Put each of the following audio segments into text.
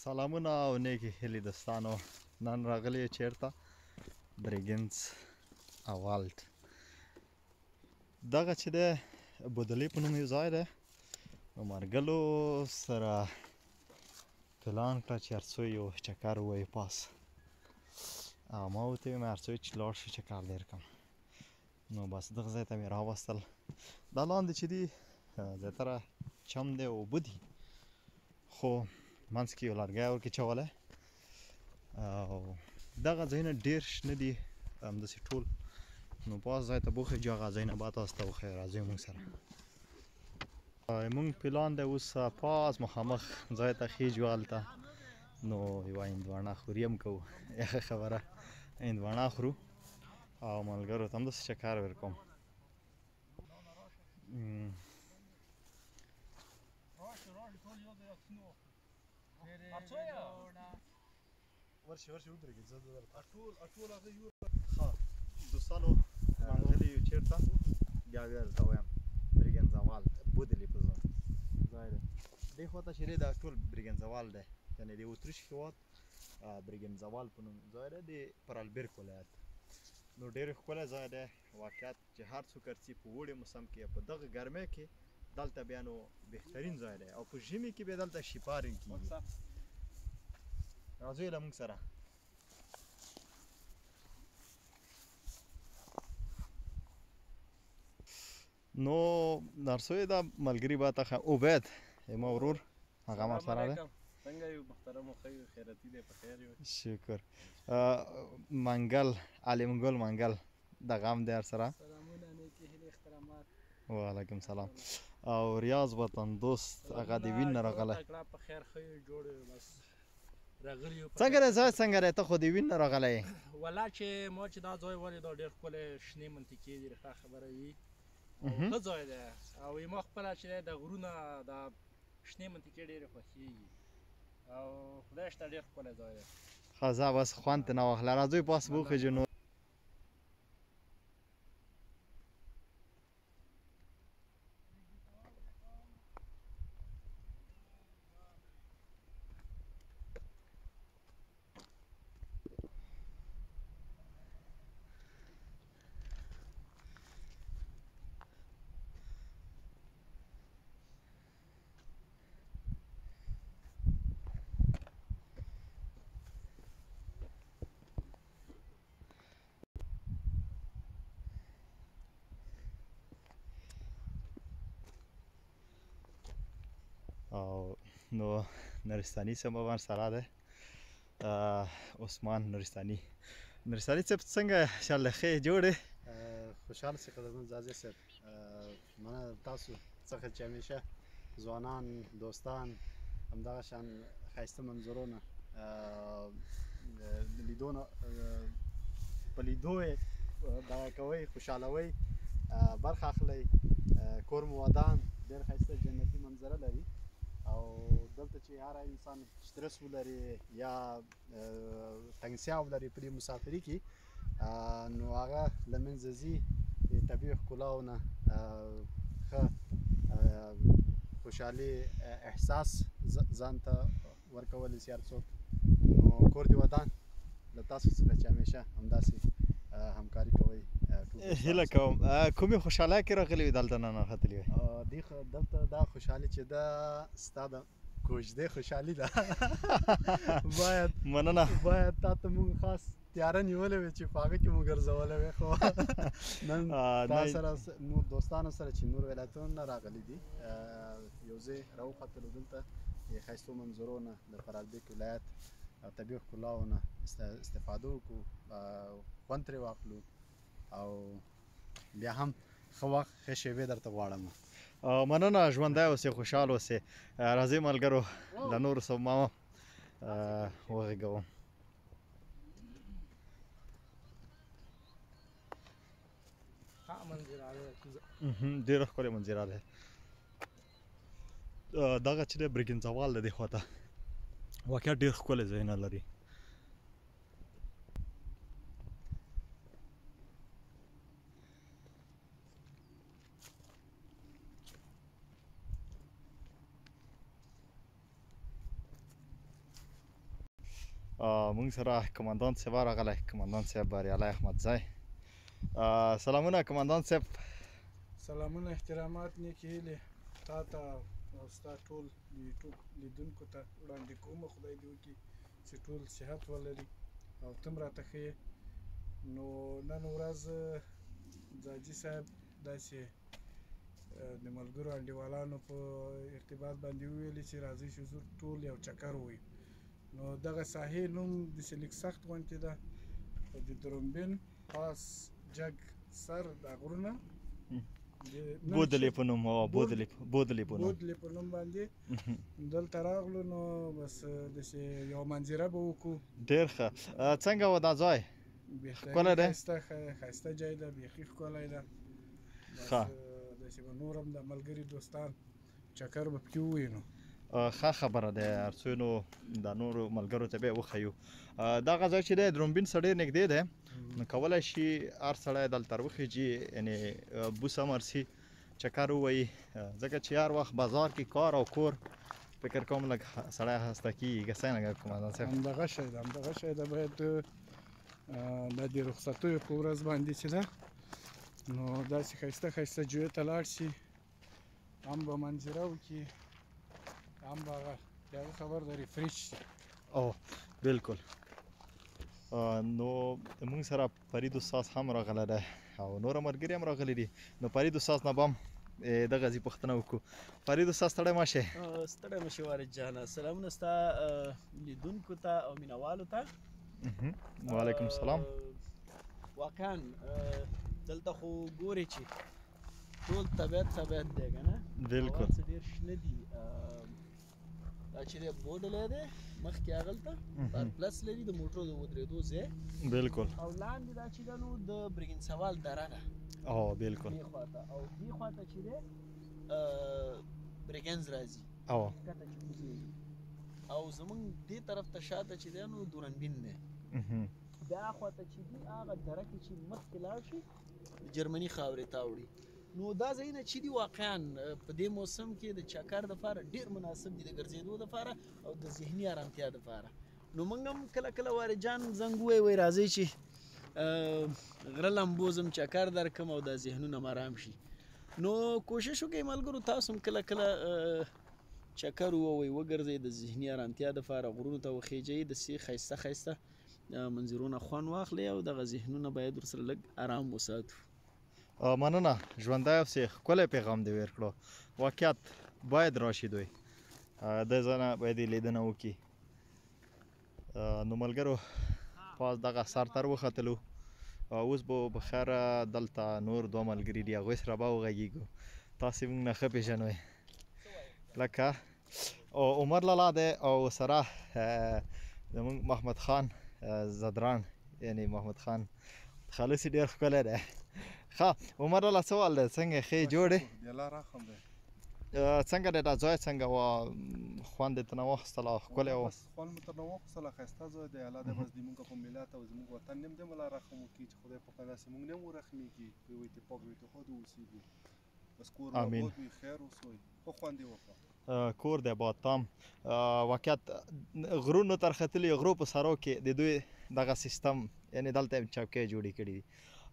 سلامونه او نیکې هیلې دوستانو، نن راغلی چیرته بریګنز والټ. دغه چې دی بودلې په نوم یو ځای دی. نو مرګلو سره پلان کړه چې هر څو یو چکر ووایو پاس، او ما ورته ویل هر څو چې لاړ شو چکر دې کړم. نو بس دغه ځای ته مې راوستل. دا لاندې چې دي زیاتره چم دی، اوبه دي، خو منځ کې یو لرګی ورکې چولی، او دغه ځایونه ډېر شنه دي همداسې ټول. نو پاس ځای ته بوخیږو، هغه ځایونه به تاسو ته وښیو. راځئ موږ سره. موږ پلان دی اوس پاس مخامخ ځای ته خیږو هلته. نو یوه هندواڼه خوري هم کوو، یخه خبره هندواڼه خورو او ملګرو ته همداسې چکر ورکوم. ورشي ودرېږئ، زه ښه دوستانو منزلي یو چېرته، بیا درته وایم بریګنزوال بودلې په ځای دی. دې خوا ته چې دی دا ټول بریګنزوال دی، یعنې د اتریش هېواد بریګنزوال په نوم ځای دی، د پرالبرګ ولایت. نو ډېر ښکلی ځای دی. واقعیت چې هر څوک ارڅي په اوړي موسم کې، په دغه ګرمۍ کې دلته بیا نو بهترین ځای دی، او په ژمي کې بیا دلته شیپارنګ کېږي. راځئ له موږ سره. نو نرسوی دا ملګري به ته عبید زما ورور، هغه هم ورسره دی. څنګه یو محترم خیو خیراتي دی، په خیر یو؟ شکر. منګل علیمګل منګل دغه هم دی ورسره. سلامونه، نیکې هیلې، احترامات. وعلیکم سلام. او ریاض وطن دوست، هغه د وین نه راغلی. په خیر ښه یو، جوړ یو، بس راغلي یو. څنګه دی ځای، څنګه دی؟ ته خو د وین نه راغلی یې. والله چې ما چې دا ځای ولید دا ډېر ښکلی شنې منطقې دي، ښه خبره وي، ښه ځای دی. او ما خپله چې دی د غرونه دا شنې منطقې ډېرې خوښېږي، او خدای شته ډېر ښکلی ځای دی. ښه ځه بس خوند ترې نه واخله. راځئ پاس به وخېږو. نو او نو نورستاني صاحب هم ورسره دی، عثمان نورستاني. نورستاني صاحب څنګه شل ښې جوړې؟ خوشحاله شئ قدرمن زازی صاحب. مننه تاسو څخه چې همیشه ځوانان دوستان همدغه شان ښایسته منظرونه لیدونه په لیدو یې دغه کوئ، خوشحالوئ، برخه اخلئ. کور مو ودان، ډېر ښایسته جنتي منظره لري. او دلته چې هر انسان سټرس ولري یا تنګسیا ولري په دې مسافري کې، نو هغه له منځه ځي. د طبیعي ښکلاو نه ښه خوشحالي احساس ځان ته ورکولی شي هر څوک. نو کور دې ودان، له تاسو څخه چې همیشه همداسې همکاري کوئ. هیله کوم. کومې خوشحالۍ کې راغلي وي دلته نه نښتلي وي؟ دلته دا خوشحالي چې ده ستا د کوژدې خوشحالي ده. مننه. باید تا ته موږ خاص تیاره نیولې وې چې په هغه کې مو ګرځولی وې، خو نن تا سره نور دوستانو سره چې نور ولایتونو نه راغلي دي یو ځای راوختلو، دلته د ښایستو منظرو نه د پرالبرګ ولایت او طبیعي ښکلاو نه استفاده وکړو، خوند ترې واخلو، او بیا هم ښه وخت ښه شېبې درته غواړم. مننه. ژوندی اوسې، خوشحال اوسې. راځئ ملګرو له نورو سره ما وغږوم. ډېره ښکلې منظره ده. دغه چې دی بریګنزوال دی، دې خوا ته واقعیت ډېر ښکلي ځایونه لري. موږ سره کمانډان صاحب راغلی، کمانډان صاحب بریالی احمدزی. سلامونه کمانډان صاحب. سلامونه، احترامات، نیکې هیلې تا ته او ستا ټول یوټیوب لیدونکو ته وړاندې کوم. خدای دې وکړي چې ټول صحت ولري او ته هم راته ښه یې. نو نن ورځ ځاجي صاحب داسې د ملګرو انډیوالانو په ارتباط باندې وویلې چې راځئ چې زه ټول یو چکر ووایو. نو دغه ساحې نوم داسې لږ سخت غوندې ده، د درومبین پاس جګ سر دا غرونه بودلې په نوم بودلې په نوم باندې دلته راغلو. نو بس داسې یوه منظره به وکړو. ډېر ښه. څنګه و دا ځای؟ ښکلی دی؟ ښایسته ځای ده، بیخي ښکلی ده. ښه داسې به نور هم د ملګري دوستان چکر به پکې ووایو. نو ښه خبره ده، هر څو نو د نورو ملګرو ته به یې وښیو. دغه ځای چې دی درومبین څخه ډېر نږدې دی، نو کولی شي هر سړی دلته وخیږي، یعنې بوس امر سي چکر ووایي، ځکه چې هر وخت بازار کې کار او کور فکر کوم لږ سړی خسته کېږي. که څنګه کمانډان صاحب؟ همدغه شی ده باید د دې رخصتیو په ورځ باندې چې ده نو داسې ښایسته جویو ته لاړ شي، هم به منظره وکړي، هم به هغه د هغه خبر د ریفریش شي. او بالکل. نو موږ سره فرید استاد هم راغلی دی او نور ملګري هم راغلي دي. نو فرید استاد نه به هم دغه ځای پوښتنه وکړو. فرید استاد ستړی مه شې. ستړی مه شې وارث جانه. سلامونه ستا لیدونکو ته او مینوالو ته. وعلیکم السلام. واقعا دلته خو ګورې چې ټول طبیعت دی که نه؟ بالکل. هوا څه ډېر شنه دي. دا چې دی بودلی دی مخکې هغلته پارپلس لري د موټرو د ودرېدو ځای. بالکل. او لاندې دا چې ده نو د برګین سوال دره ده. او بالکل. دې خواته او دې خواته چې دی برګنز راځي. او ښکته چې کوزېږي او زمونږ دې طرف ته شاته چې دی نو دورنبین دی. بیا خواته چې دي هغه دره کې چې مخکې لاړ شي د جرمني خاورې ته وړي. نو دا ځایونه چې دي واقعا په دې موسم کې د چکر دپاره ډېر مناسب دي، د ګرځېدو دپاره او د ذهني ارامتیا دپاره. نو موږ هم کله وارث جان زنګ ووایي راځئ چې غره لمبوزم چکر درکم او دا ذهنونه م ارام شي. نو کوشش وکړئ ملګرو تاسو هم کله چکر ووایي، وګرځئ د ذهني ارامتیا دپاره، غرونو ته وخیژئ، داسې ښایسته منظرونه خوند واخلئ او دغه ذهنونه باید ورسره لږ ارام وساتو. مننه، ژوندی اوسې. ښکلی پیغام دې ور کړو. واقعیت باید راشي دوی د ځای نه باید یې لیدنه وکړي. نو ملګرو پاس دغه سر ته وختلو، اوس به بخیره دلته نور دوه ملګري دي، هغوی سره به وغږېږو. تاسې موږ نه ښه پېژنئ، لکه عمر لالا دی او سره زموږ محمد خان زدران، یعنې محمد خان خالص یې ډېر ښکلی دی. ښه عمر لالا څه حال دی؟ څنګه ښې جوړ یې؟ څنګه دی دا ځای؟ څنګه وه خوند یې ترنه واخیستله؟ ښکلی و؟ خوند مو ترنه واخیستله، ښایسته ځای دی. الله دې بس دې مونږ په ملت او زموږ وطن هم دې مله رحم وکړي چې خدای پاک داسې مونږ نه هم ورحمېږي، په یو اتفاق و اتحاد واوسېږو، بس کور مو آباد وي، خیر اوسئ، ښه خوند یې وکړه. کور دی آباد تام. واقعیت غرونو تر ختلي غرو په سرو کې د دوی دغه سیستم، یعنې دلته چوکۍ جوړې کړي دي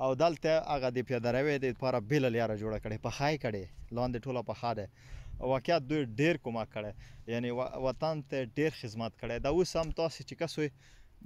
او دلته هغه د پیاده روۍ دپاره بېله لاره جوړه کړې، پخه یې کړې، لاندې ټوله پخه ده. واقعیت دوی ډېر کومک کړی، یعنې وطن ته ډېر خدمت کړی. دا اوس هم تاسې چې کس وئ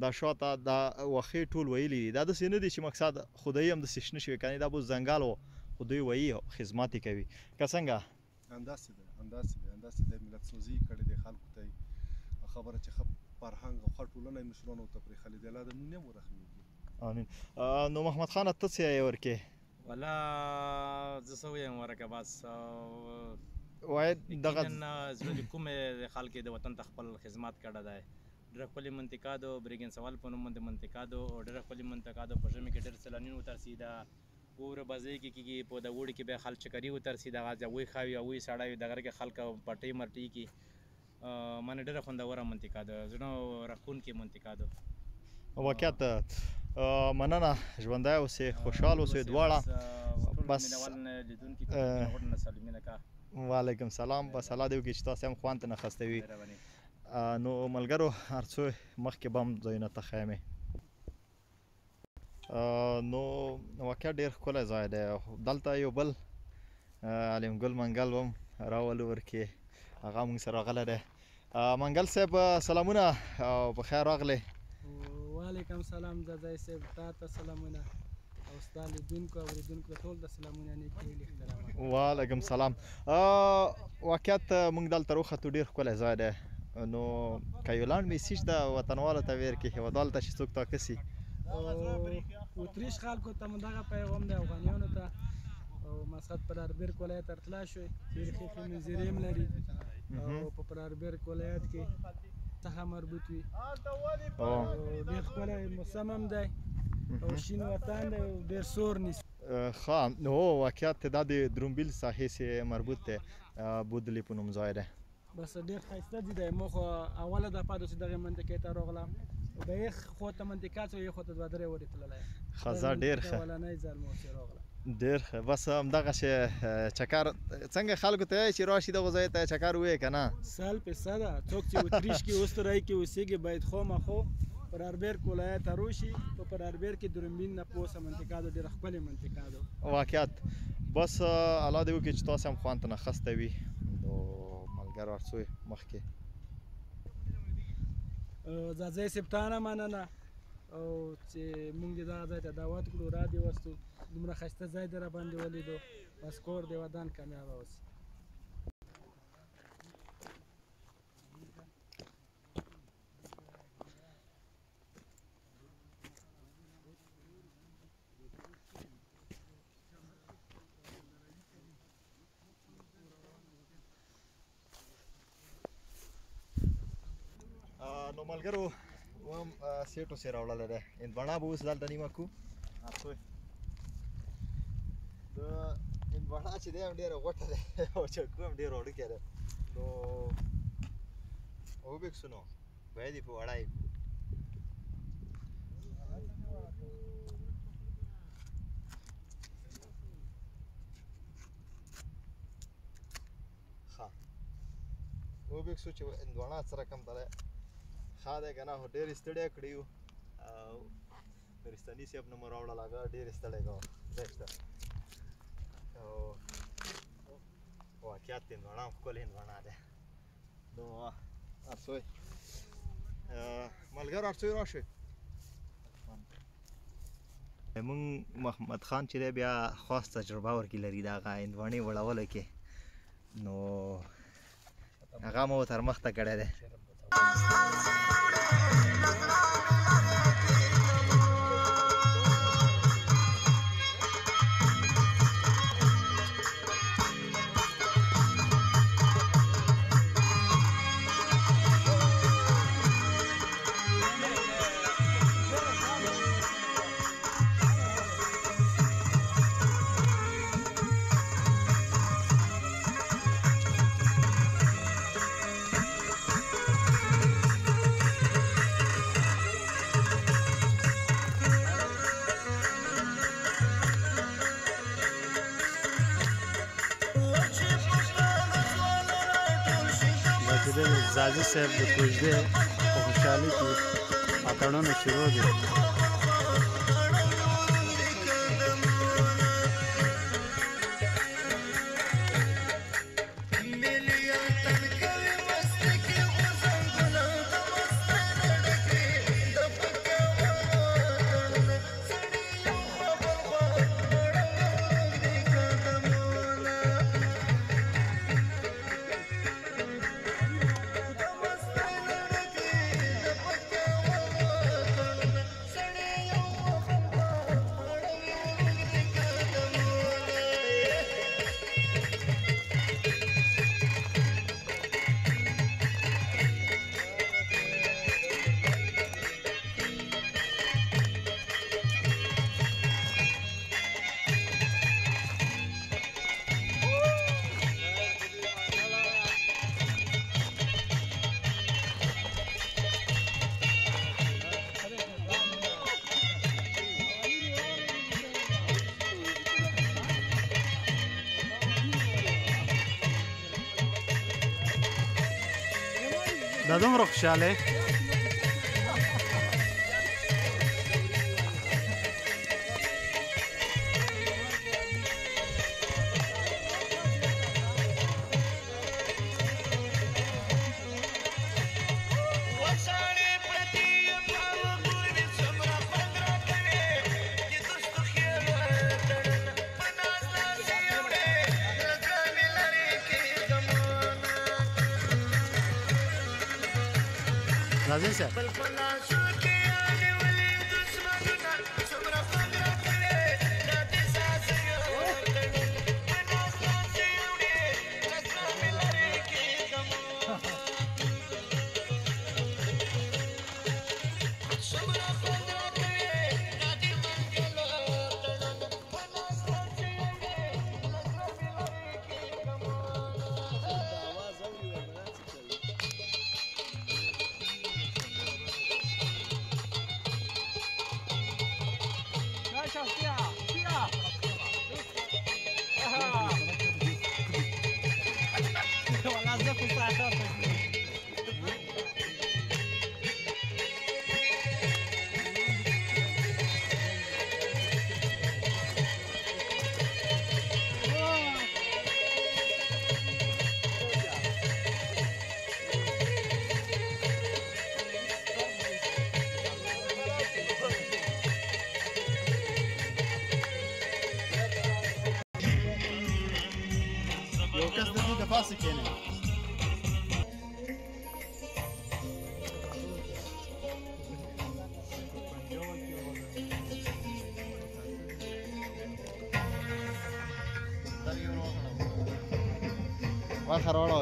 دا شاته دا واښې ټول ویلي دي، دا داسې نه دي چې مقصد خدایي هم داسې شنه شوي، که دا به اوس ځنګل و خو دوی ویي خدمت یې کوي. که څنګه؟ همداسې دی ملت سوزي کړې دی خلکو ته یې خبره چې ښه فرهنګ او ښه ټولنه یې مشرانو ته پرېښلې دی. الله دې مونږ نه هم ورحمېږي. آمین. نو محمد خانه ته څه یې ورکې؟ والا زه څه ویم ورکه بس وایي دغه زړه د کومې خلک د وطن ته خپل خدمت کړی دی. ډېره ښکلې منطقه ده، برګین سوال په نوم باندې منطقه ده او ډېره ښکلې منطقه ده. په ژمي کې ډېر سیلانیان وترسېده، اوړه بځې کې کېږي، په د اوړي کې بیا خلک چکري وترسېده، هغه هغوی ښه وي، هغوی سړی وي، د غره کې خلک پټۍ مرټۍ کي. مانه ډېره خوندوره منطقه ده، زړه راښکونکې منطقه ده. واقعیت مننه، ژوندی اوسې، خوشحال اوسئ دواړه. بس وعلیکم سلام. بس الله دې وکړي چې تاسې هم خوند ته نه خسته وي. نو ملګرو هر څو مخکې به هم ځایونه ته ښیم نو واقعا ډېر ښکلی ځای دی دلته یو بل علیم ګل منګل هم راولو ورکې هغه موږ سره راغلی دی منګل صاحب سلامونه او په خیر راغلی وعلیکم سلام ځاځی صاحب تا ته سلامونه او ستا لیدونکو او اورېدونکو ته ټول ته سلامونه نیکې هیلې احترامات وعلیکم سلام واقعیت موږ دلته راوختو ډېر ښکلی ځای دی نو که یو لنډ میسیج د وطنوالو ته ویرکې هېوادوالو ته چې څوک تاکسي اتریش خلکو ته مو دغه پیغام دی افغانیانو ته او مسقط پراربرګ ولایت ته تللی شوئ ډېرې ښې ښې منظرې هم لري او په پراربرګ ولایت کې څخه مربوط وي ډېر ښکلی موسم هم دی او شین وطن دی او ډېر سور نیسي ښه نو واقعیت دا د درونبیل ساحې سې مربوط دی بودلې په نوم ځای دی بس ډېر ښایسته ځای دی ما خو اوله دفعه داسې دغې منطقې ته راغلم د یخ خوا ته منطقه څه یخ خوا ته دوه درې ورې تللی یم ښه ډېر ښه اولنی ځل ما اوسې راغلم ډېر ښه بس همدغسې چکر څنګه خلکو ته وایي چې راشي دغو ځایو ته چکر ووایي که نه 100% څوک چې اتریش کې اوسترای کې اوسېږي باید خامخا پراربرګ ولایت ته راشي په پراربرګ کې درنبین نه پوسه منطقه ده ډېره ښکلې منطقه ده واقعیت بس الله دې وکړي چې تاسو هم خوند ته نخسته وي نو ملګرو هر څو مخکې ځاځی صاحب تا نه مننه او چې موږ دې دغه ځای ته دعوت کړو را دې وستو دومره ښایسته ځای دې راباندې ولیدو بس کور دې ودان کامیابه اوسي نو ملګرو هم سیټو سې راوړلی دی هندواڼه به اوس دلته نیمه کړو د هندواڼه چې دی هم ډېره غوټه دی او چکو هم ډېر وړوکی دی نو وبکسو نو باید یې په وړه یې کړو ښه وبکسو چې هندواڼه څه رقم ته دی ښه دی که نه خو ډېر ستړی کړي یو او نورستاني صاحب نه مو راوړل هغه ډېر ستړی کوه دی شته او واقعیت هندواڼه هم ښکلې هندواڼه دی نو هر څوی ملګرو هر څوی راشئ مونږ محمد خان چې دی بیا خاص تجربه ورکې لري د هغه هندواڼې وړولو کې نو هغه مو تر مخته کړی دی ځاځي صاحب د کوژدې په خوشحالي کې اتڼونه شروع دي دا دومره خوشحاله راځئ صاحب یو کس د دې د پاسه کېنه غوښه راوړه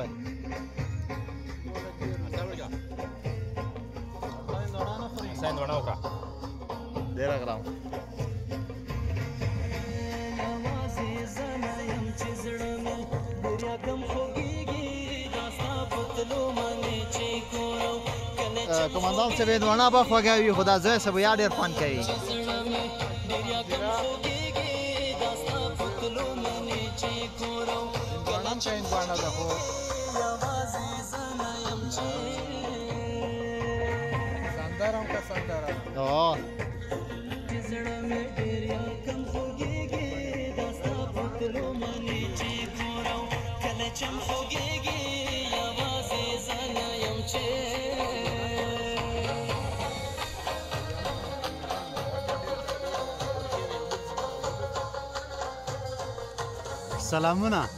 هندوانه وکړه ډېره ګرام کماندان صاحب هندوانه به خوږه وي خو دا زوی صاحب یا ډېر خوند کوي هندوانه چې هندوانه ده خو سندر هم که سندر سلامونه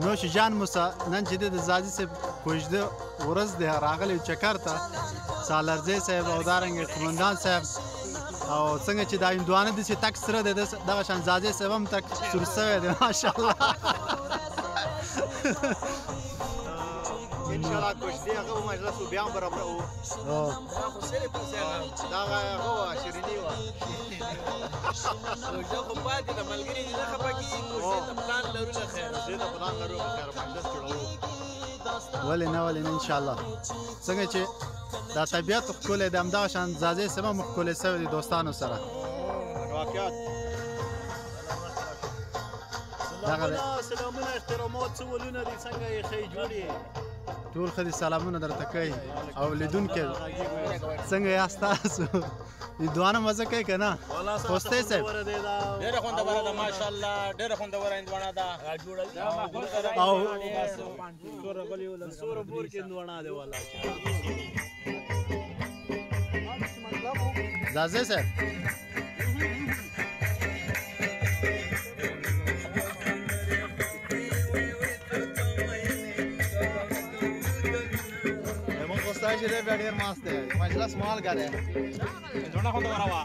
نوش جان موسی نن چې د زادي صاحب کوژده ورځ دی راغلی چکر ته سالارزی صاحب او دارنګ قومندان صاحب او څنګه چې دا هندوانه داسې تک سره دی دغه شان زادي صاحب هم تک سور شوی دی ماشاءالله انشاءالله کوژدې هغه به مجلس و بیا هم برابره و دا خو صرف دا هغه وه شیریني وه کوژده خو پاتې ده ملګري دي نه خفه کېږي کوژدې ته پلان لرو له خیره کوژدې ته پلان لرو له خیره مجلس جوړوو ولې نه ولې نه انشاءالله څنګه چې دا طبیعت ښکلی دی همدغه شان زادی صاحب هم ښکلی شوی دی دوستانو سره واقعیت سلامونه احترامات څه ولونه دي څنګه یې ښې جوړې ټول ښه دي سلامونه درته کوي او لیدونکي څنګه یاست تاسو هندوانه مزه کوي که نه خوستی صاحب ډېره خوندوره ده ماشاءالله ډېره خوندوره هندوانه ده او سوره پور کې هندوانه دی والا زازی صاحب چې دی بیا ډېر ماست دی مجلس مالګه دی هندوانه خوندوره وه